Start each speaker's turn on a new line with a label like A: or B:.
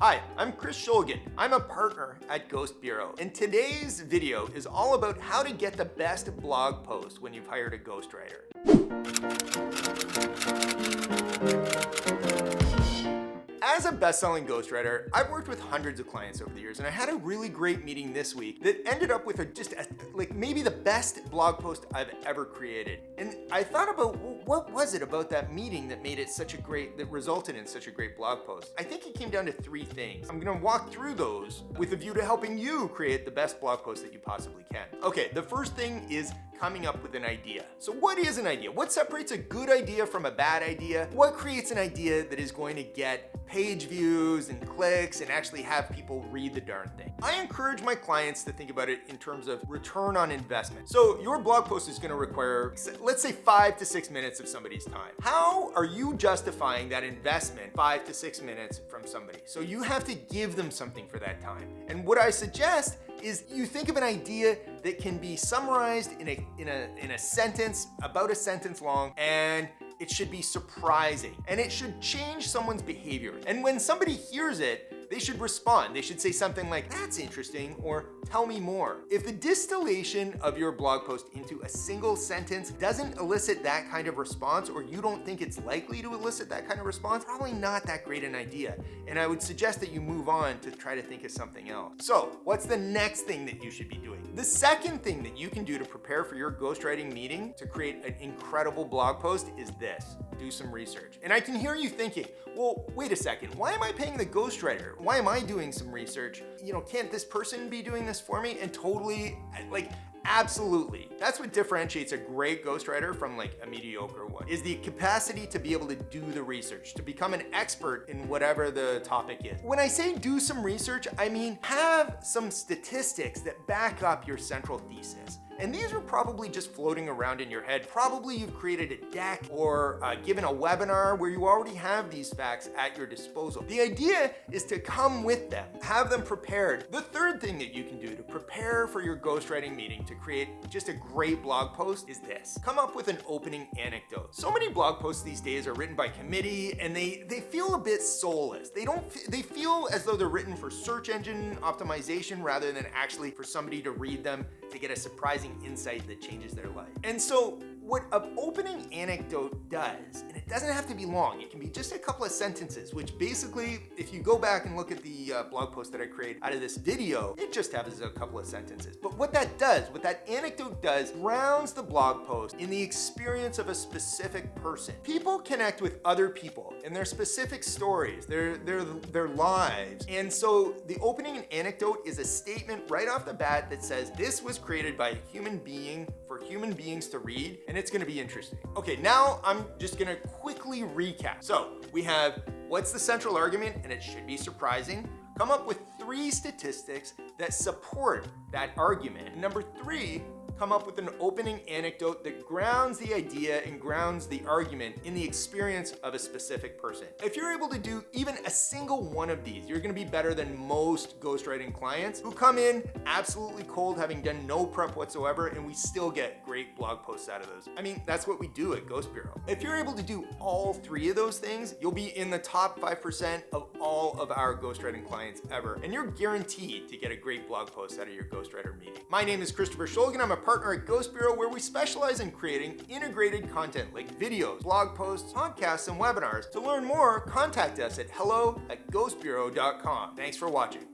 A: Hi, I'm Chris Shulkin. I'm a partner at Ghost Bureau, and today's video is all about how to get the best blog post when you've hired a ghostwriter. As a best-selling ghostwriter, I've worked with hundreds of clients over the years, and I had a really great meeting this week that ended up with maybe the best blog post I've ever created. And I thought about, well, what was it about that meeting that resulted in such a great blog post? I think it came down to three things. I'm gonna walk through those with a view to helping you create the best blog post that you possibly can. Okay, the first thing is coming up with an idea. So what is an idea? What separates a good idea from a bad idea? What creates an idea that is going to get page views and clicks and actually have people read the darn thing? I encourage my clients to think about it in terms of return on investment. So your blog post is going to require, let's say, 5 to 6 minutes of somebody's time. How are you justifying that investment, 5 to 6 minutes from somebody? So you have to give them something for that time. And what I suggest is you think of an idea that can be summarized in a sentence, about a sentence long, and it should be surprising, and it should change someone's behavior. And when somebody hears it, they should respond. They should say something like, "That's interesting," or "Tell me more." If the distillation of your blog post into a single sentence doesn't elicit that kind of response, or you don't think it's likely to elicit that kind of response, probably not that great an idea. And I would suggest that you move on to try to think of something else. So what's the next thing that you should be doing? The second thing that you can do to prepare for your ghostwriting meeting to create an incredible blog post is this: do some research. And I can hear you thinking, well, wait a second, why am I paying the ghostwriter? Why am I doing some research? Can't this person be doing this for me? And totally, absolutely. That's what differentiates a great ghostwriter from a mediocre one, is the capacity to be able to do the research, to become an expert in whatever the topic is. When I say do some research, I mean have some statistics that back up your central thesis. And these are probably just floating around in your head. Probably you've created a deck or given a webinar where you already have these facts at your disposal. The idea is to come with them, have them prepared. The third thing that you can do to prepare for your ghostwriting meeting to create just a great blog post is this: come up with an opening anecdote. So many blog posts these days are written by committee, and they feel a bit soulless. They feel as though they're written for search engine optimization rather than actually for somebody to read them to get a surprising insight that changes their life. And so what an opening anecdote does, and it doesn't have to be long, it can be just a couple of sentences, which basically, if you go back and look at the blog post that I created out of this video, it just has a couple of sentences. But what that anecdote does, grounds the blog post in the experience of a specific person. People connect with other people and their specific stories, their lives. And so the opening anecdote is a statement right off the bat that says, this was created by a human being for human beings to read, and it's gonna be interesting. Okay, now I'm just gonna quickly recap. So we have, what's the central argument? And it should be surprising. Come up with 3 statistics that support that argument. And number 3, come up with an opening anecdote that grounds the idea and grounds the argument in the experience of a specific person. If you're able to do even a single one of these, you're gonna be better than most ghostwriting clients who come in absolutely cold, having done no prep whatsoever, and we still get great blog posts out of those. I mean, that's what we do at Ghost Bureau. If you're able to do all 3 of those things, you'll be in the top 5% of all of our ghostwriting clients ever, and you're guaranteed to get a great blog post out of your ghostwriter meeting. My name is Christopher Shulkin. I'm a partner at Ghost Bureau, where we specialize in creating integrated content like videos, blog posts, podcasts, and webinars. To learn more, contact us at hello@ghostbureau.com. Thanks for watching.